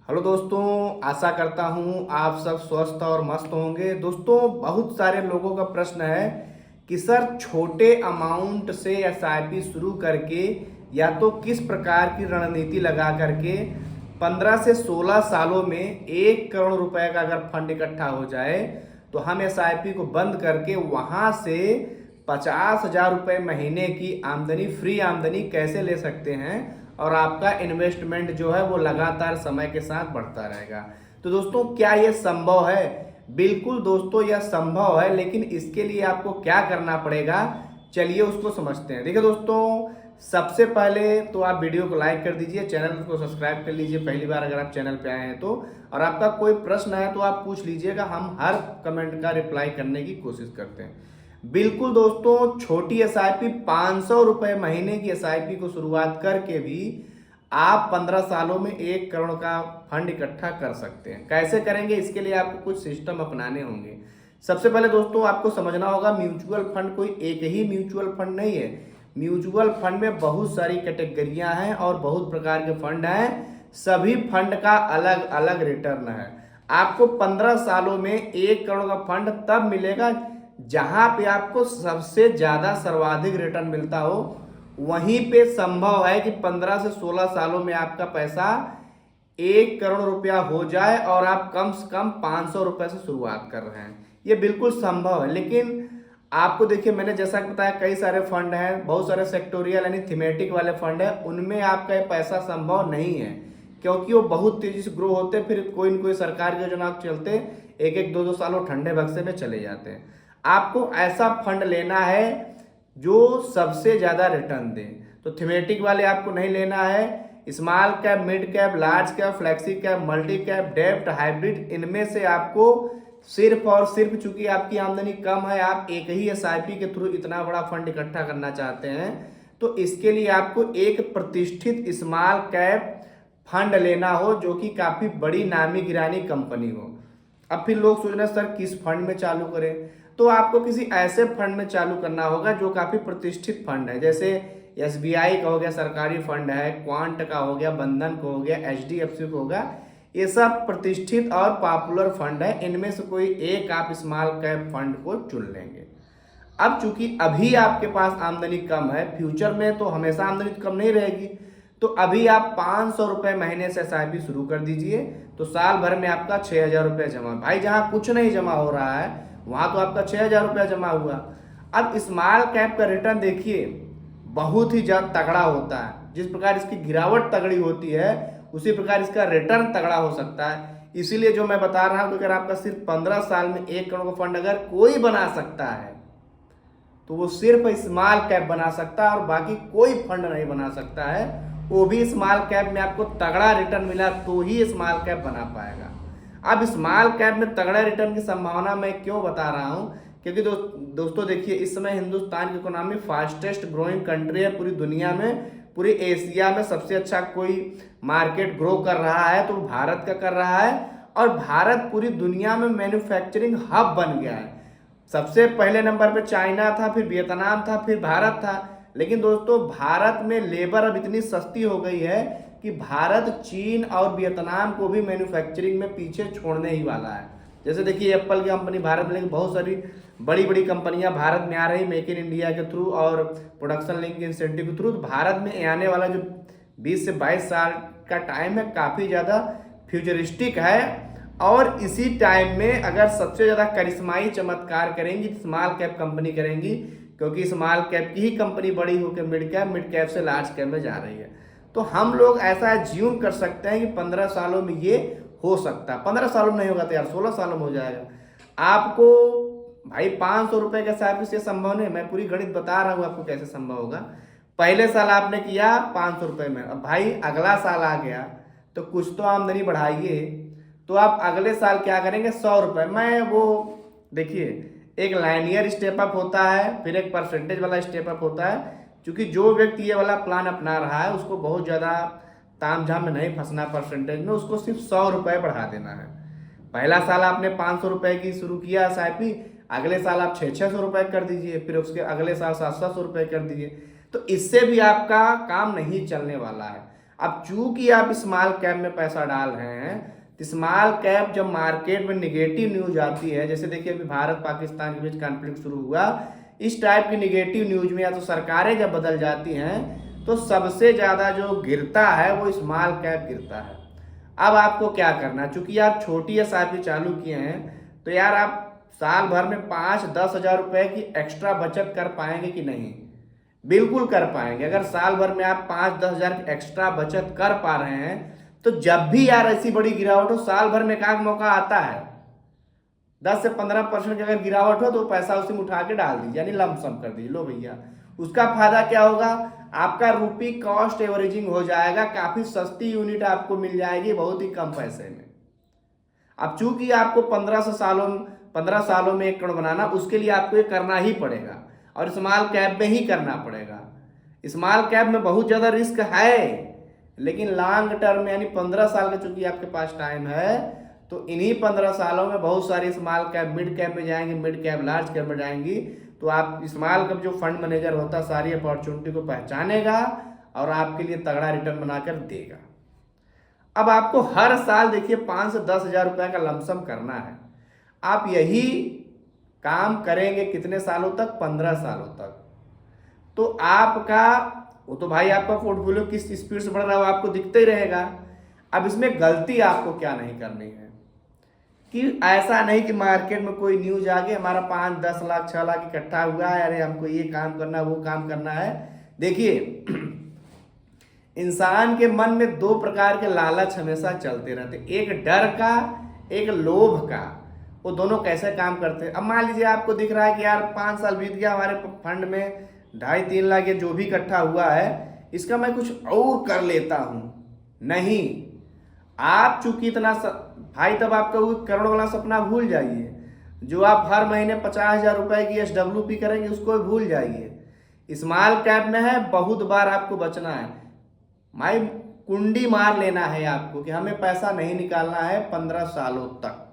Hello दोस्तों, आशा करता हूँ आप सब स्वस्थ और मस्त होंगे। दोस्तों, बहुत सारे लोगों का प्रश्न है कि सर छोटे अमाउंट से एसआईपी शुरू करके या तो किस प्रकार की रणनीति लगा करके 15 से 16 सालों में 1 करोड़ रुपए का अगर फंड इकट्ठा हो जाए तो हम एसआईपी को बंद करके वहाँ से 50,000 रुपये महीने की आमदनी, फ्री आमदनी कैसे ले सकते हैं और आपका इन्वेस्टमेंट जो है वो लगातार समय के साथ बढ़ता रहेगा। तो दोस्तों, क्या ये संभव है? बिल्कुल दोस्तों, यह संभव है, लेकिन इसके लिए आपको क्या करना पड़ेगा, चलिए उसको समझते हैं। देखिए दोस्तों, सबसे पहले तो आप वीडियो को लाइक कर दीजिए, चैनल को सब्सक्राइब कर लीजिए पहली बार अगर आप चैनल पे आए हैं तो। और आपका कोई प्रश्न है तो आप पूछ लीजिएगा, हम हर कमेंट का रिप्लाई करने की कोशिश करते हैं। बिल्कुल दोस्तों, छोटी एसआईपी 500 रुपये महीने की एसआईपी को शुरुआत करके भी आप 15 सालों में 1 करोड़ का फंड इकट्ठा कर सकते हैं। कैसे करेंगे, इसके लिए आपको कुछ सिस्टम अपनाने होंगे। सबसे पहले दोस्तों, आपको समझना होगा म्यूचुअल फंड कोई एक ही म्यूचुअल फंड नहीं है। म्यूचुअल फंड में बहुत सारी कैटेगरियां हैं और बहुत प्रकार के फंड हैं। सभी फंड का अलग अलग रिटर्न है। आपको 15 सालों में 1 करोड़ का फंड तब मिलेगा जहां पे आपको सबसे ज्यादा सर्वाधिक रिटर्न मिलता हो। वहीं पे संभव है कि 15 से 16 सालों में आपका पैसा 1 करोड़ रुपया हो जाए और आप कम से कम 500 रुपए से शुरुआत कर रहे हैं। ये बिल्कुल संभव है, लेकिन आपको देखिए, मैंने जैसा कि बताया कई सारे फंड हैं, बहुत सारे सेक्टोरियल यानी थीमेटिक वाले फंड है, उनमें आपका ये पैसा संभव नहीं है क्योंकि वो बहुत तेजी से ग्रो होते हैं, फिर कोई न कोई सरकार के योजना चलते एक एक दो दो सालों ठंडे बक्से में चले जाते हैं। आपको ऐसा फंड लेना है जो सबसे ज्यादा रिटर्न दे। तो थीमेटिक वाले आपको नहीं लेना है। Small cap, mid cap, large cap, flexi cap, multi cap, डेब्ट, हाइब्रिड, इनमें से आपको सिर्फ और सिर्फ, चूंकि आपकी आमदनी कम है, आप एक ही एसआईपी के थ्रू इतना बड़ा फंड इकट्ठा करना चाहते हैं, तो इसके लिए आपको एक प्रतिष्ठित स्मॉल कैप फंड लेना हो जो कि काफी बड़ी नामी गिरानी कंपनी हो। अब फिर लोग सोच रहे हैं सर किस फंड में चालू करें, तो आपको किसी ऐसे फंड में चालू करना होगा जो काफी प्रतिष्ठित फंड है। जैसे एसबीआई का हो गया, सरकारी फंड है, क्वांट का हो गया, बंधन का हो गया, एचडीएफसी का होगा। ये सब प्रतिष्ठित और पॉपुलर फंड है। इनमें से कोई एक आप स्मॉल कैप फंड को चुन लेंगे। अब चूंकि अभी आपके पास आमदनी कम है, फ्यूचर में तो हमेशा आमदनी कम नहीं रहेगी, तो अभी आप 500 रुपए महीने से एसआईपी शुरू कर दीजिए, तो साल भर में आपका 6,000 रुपया जमा। भाई, जहां कुछ नहीं जमा हो रहा है वहां तो आपका 6,000 रुपया जमा हुआ। अब स्मॉल कैप का रिटर्न देखिए, बहुत ही ज्यादा तगड़ा होता है। जिस प्रकार इसकी गिरावट तगड़ी होती है उसी प्रकार इसका रिटर्न तगड़ा हो सकता है। इसीलिए जो मैं बता रहा हूं कि अगर आपका सिर्फ 15 साल में 1 करोड़ का फंड अगर कोई बना सकता है तो वो सिर्फ स्मॉल कैप बना सकता है और बाकी कोई फंड नहीं बना सकता है। वो भी स्मॉल कैप में आपको तगड़ा रिटर्न मिला तो ही स्मॉल कैप बना पाएगा। अब स्मॉल कैप में तगड़ा रिटर्न की संभावना मैं क्यों बता रहा हूं, क्योंकि दोस्तों देखिए, इस समय हिंदुस्तान की इकोनॉमी फास्टेस्ट ग्रोइंग कंट्री है पूरी दुनिया में। पूरी एशिया में सबसे अच्छा कोई मार्केट ग्रो कर रहा है तो भारत का कर रहा है, और भारत पूरी दुनिया में मैन्युफैक्चरिंग हब बन गया है। सबसे पहले नंबर पे चाइना था, फिर वियतनाम था, फिर भारत था। लेकिन दोस्तों, भारत में लेबर अब इतनी सस्ती हो गई है कि भारत चीन और वियतनाम को भी मैन्युफैक्चरिंग में पीछे छोड़ने ही वाला है। जैसे देखिए, एप्पल की कंपनी भारत में, लेकिन बहुत सारी बड़ी बड़ी कंपनियां भारत में आ रही मेक इन इंडिया के थ्रू और प्रोडक्शन लिंक इंसेंटिव के थ्रू। तो भारत में आने वाला जो 20 से 22 साल का टाइम है काफ़ी ज़्यादा फ्यूचरिस्टिक है, और इसी टाइम में अगर सबसे ज़्यादा करिश्माई चमत्कार करेंगी स्मॉल कैप कंपनी करेंगी, क्योंकि स्मॉल कैप की ही कंपनी बड़ी होकर मिड कैप से लार्ज कैप में जा रही है। तो हम लोग ऐसा ज्यूम कर सकते हैं कि 15 सालों में ये हो सकता है। 15 सालों में नहीं होगा तो यार 16 सालों में हो जाएगा। आपको भाई 500 रुपए के हिसाब से संभव नहीं, मैं पूरी गणित बता रहा हूँ आपको कैसे संभव होगा। पहले साल आपने किया 500 रुपए में, अब भाई अगला साल आ गया तो कुछ तो आमदनी बढ़ाइए। तो आप अगले साल क्या करेंगे, 100 रुपए में। वो देखिए, एक लाइनियर स्टेप अप होता है, फिर एक परसेंटेज वाला स्टेप अप होता है। क्योंकि जो व्यक्ति ये वाला प्लान अपना रहा है उसको बहुत ज़्यादा तामझाम में नहीं फंसना परसेंटेज में, उसको सिर्फ 100 रुपये बढ़ा देना है। पहला साल आपने 500 रुपये की शुरू किया एसआईपी, अगले साल आप 600 रुपये कर दीजिए, फिर उसके अगले साल 700 रुपये कर दीजिए। तो इससे भी आपका काम नहीं चलने वाला है। अब चूंकि आप स्मॉल कैप में पैसा डाल रहे हैं, तो स्मॉल कैप जब मार्केट में निगेटिव न्यूज आती है, जैसे देखिए अभी भारत पाकिस्तान के बीच कॉन्फ्लिक्ट शुरू हुआ, इस टाइप की निगेटिव न्यूज में या तो सरकारें जब बदल जाती हैं तो सबसे ज़्यादा जो गिरता है वो स्मॉल कैप गिरता है। अब आपको क्या करना है, चूंकि आप छोटी एसआईपी चालू किए हैं तो यार आप साल भर में 5-10 हज़ार रुपए की एक्स्ट्रा बचत कर पाएंगे कि नहीं? बिल्कुल कर पाएंगे। अगर साल भर में आप 5-10 हज़ार की एक्स्ट्रा बचत कर पा रहे हैं तो जब भी यार ऐसी बड़ी गिरावट हो, साल भर में एक मौका आता है 10 से 15% की अगर गिरावट हो तो पैसा उसी में उठा के डाल दीजिए, यानी लमसम कर दीजिए, लो भैया। उसका फायदा क्या होगा, आपका रुपी कॉस्ट एवरेजिंग हो जाएगा, काफी सस्ती यूनिट आपको मिल जाएगी बहुत ही कम पैसे में। अब चूंकि आपको 15 सालों में 1 करोड़ बनाना, उसके लिए आपको ये करना ही पड़ेगा और स्मॉल कैप में ही करना पड़ेगा। स्मॉल कैप में बहुत ज्यादा रिस्क है, लेकिन लॉन्ग टर्म यानी 15 साल का चूंकि आपके पास टाइम है, तो इन्हीं 15 सालों में बहुत सारी स्मॉल कैप मिड कैप में जाएंगी, मिड कैप लार्ज कैप में जाएंगी। तो आप स्मॉल कैप जो फंड मैनेजर होता है सारी अपॉर्चुनिटी को पहचानेगा और आपके लिए तगड़ा रिटर्न बनाकर देगा। अब आपको हर साल देखिए 5 से 10 हज़ार रुपए का लमसम करना है। आप यही काम करेंगे कितने सालों तक? 15 सालों तक। तो आपका वो तो भाई आपका पोर्टफोलियो किस स्पीड से बढ़ रहा है वो आपको दिखते ही रहेगा। अब इसमें गलती आपको क्या नहीं करनी है कि ऐसा नहीं कि मार्केट में कोई न्यूज आ गई, हमारा 5-10 लाख 6 लाख इकट्ठा हुआ है, अरे हमको ये काम करना है वो काम करना है। देखिए इंसान के मन में 2 प्रकार के लालच हमेशा चलते रहते, एक डर का, एक लोभ का। वो दोनों कैसे काम करते हैं? अब मान लीजिए आपको दिख रहा है कि यार 5 साल बीत गया, हमारे फंड में 2.5-3 लाख ये जो भी इकट्ठा हुआ है इसका मैं कुछ और कर लेता हूं। नहीं, आप चूंकि इतना भाई, तब आपका वो करोड़ वाला सपना भूल जाइए। जो आप हर महीने 50 हज़ार रुपए की SWP करेंगे उसको भूल जाइए। स्मॉल कैप में है, बहुत बार आपको बचना है भाई, कुंडी मार लेना है आपको कि हमें पैसा नहीं निकालना है 15 सालों तक।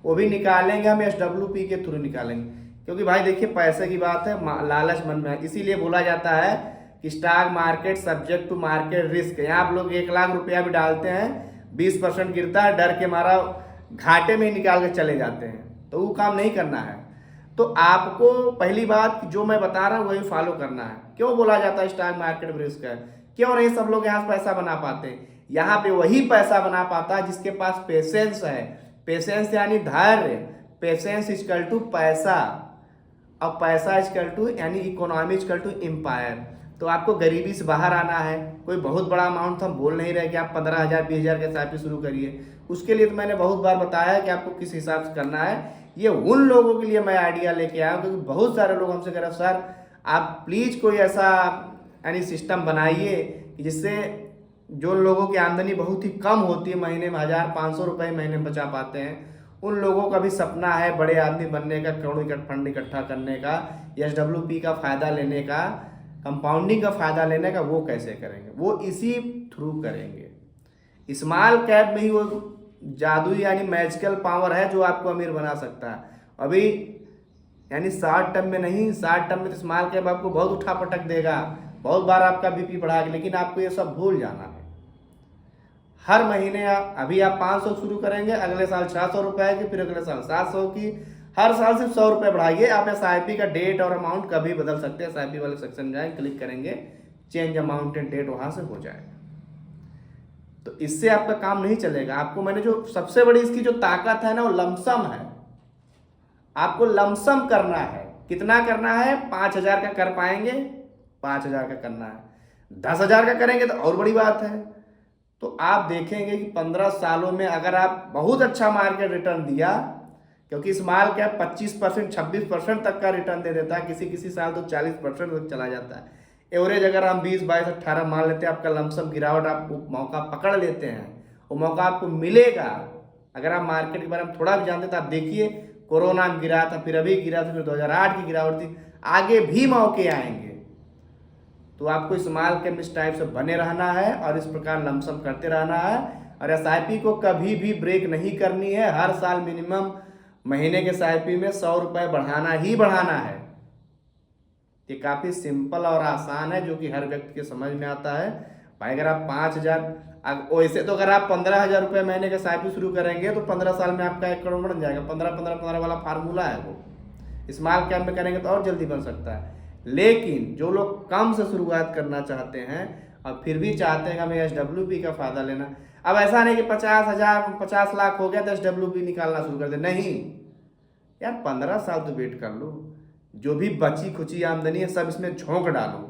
वो भी निकालेंगे हम SWP के थ्रू निकालेंगे, क्योंकि भाई देखिए पैसे की बात है, लालच मन में है। इसीलिए बोला जाता है कि stock market subject to market risk. यहाँ आप लोग 1 लाख रुपया भी डालते हैं, 20% गिरता है, डर के मारा घाटे में ही निकाल के चले जाते हैं, तो वो काम नहीं करना है। तो आपको पहली बात जो मैं बता रहा हूँ वही फॉलो करना है। क्यों बोला जाता है स्टॉक मार्केट में रिस्क है? क्यों नहीं सब लोग यहाँ पैसा बना पाते? यहाँ पे वही पैसा बना पाता है जिसके पास पेशेंस है। पेशेंस यानी धैर्य, पेशेंस इक्वल टू पैसा, और पैसा इक्वल टू यानी इकोनॉमी इक्वल टू एम्पायर। तो आपको गरीबी से बाहर आना है। कोई बहुत बड़ा अमाउंट तो हम बोल नहीं रहे कि आप 15 हज़ार 20 हज़ार के SIP शुरू करिए, उसके लिए तो मैंने बहुत बार बताया कि आपको किस हिसाब से करना है। ये उन लोगों के लिए मैं आइडिया लेके आया हूँ, क्योंकि बहुत सारे लोग हमसे कह रहे हैं सर आप प्लीज़ कोई ऐसा यानी सिस्टम बनाइए जिससे जो लोगों की आमदनी बहुत ही कम होती है, महीने में 1,000-500 रुपये महीने में बचा पाते हैं, उन लोगों का भी सपना है बड़े आदमी बनने का, करोड़ों फंड इकट्ठा करने का, SWP का फ़ायदा लेने का, कंपाउंडिंग का फ़ायदा लेने का। वो कैसे करेंगे? वो इसी थ्रू करेंगे। स्मॉल कैप में ही वो जादू यानी मैजिकल पावर है जो आपको अमीर बना सकता है। अभी यानी शॉर्ट टर्म में नहीं, शॉर्ट टर्म में तो स्मॉल कैप आपको बहुत उठा पटक देगा, बहुत बार आपका BP बढ़ा के, लेकिन आपको ये सब भूल जाना है। हर महीने अभी आप 500 शुरू करेंगे, अगले साल 600 रुपए की, फिर अगले साल 700 की, हर साल सिर्फ 100 रुपए बढ़ाइए। आप SIP का डेट और अमाउंट कभी बदल सकते हैं। SIP वाले सेक्शन में जाए, क्लिक करेंगे, चेंज अमाउंट एंड डेट, वहां से हो जाएगा। तो इससे आपका काम नहीं चलेगा। आपको मैंने जो सबसे बड़ी इसकी जो ताकत है ना, वो लमसम है। आपको लमसम करना है। कितना करना है? 5 हज़ार का कर पाएंगे, 5 हज़ार का करना है। 10 हज़ार का करेंगे तो और बड़ी बात है। तो आप देखेंगे कि 15 सालों में अगर आप बहुत अच्छा मार्केट रिटर्न दिया, क्योंकि स्मॉल कैप 25% 26% तक का रिटर्न दे देता है, किसी किसी साल तो 40% तक चला जाता है। एवरेज अगर हम 20, 22, 18 मान लेते हैं, आपका लमसम गिरावट आप मौका पकड़ लेते हैं, वो मौका आपको मिलेगा। अगर आप मार्केट के बारे में थोड़ा भी जानते तो आप देखिए, कोरोना में गिरा था, फिर अभी गिरा था, फिर 2008 की गिरावट थी, आगे भी मौके आएंगे। तो आपको स्मॉल कैप इस टाइप से बने रहना है और इस प्रकार लमसम करते रहना है। और SIP को कभी भी ब्रेक नहीं करनी है। हर साल मिनिमम महीने के SIP में 100 रुपए बढ़ाना ही बढ़ाना है। ये काफ़ी सिंपल और आसान है, जो कि हर व्यक्ति के समझ में आता है। भाई अगर आप 5,000, वैसे तो अगर आप 15,000 रुपये महीने का एसआईपी शुरू करेंगे तो 15 साल में आपका 1 करोड़ बन जाएगा। 15-15-15 वाला फार्मूला है वो। स्मॉल कैप में करेंगे तो और जल्दी बन सकता है। लेकिन जो लोग कम से शुरुआत करना चाहते हैं और फिर भी चाहते हैं कि हमें SWP का फ़ायदा लेना, अब ऐसा नहीं कि 50,000 50 लाख हो गया तो SWP निकालना शुरू कर दे, नहीं यार, 15 साल तो वेट कर लो। जो भी बची खुची आमदनी है सब इसमें झोंक डालो।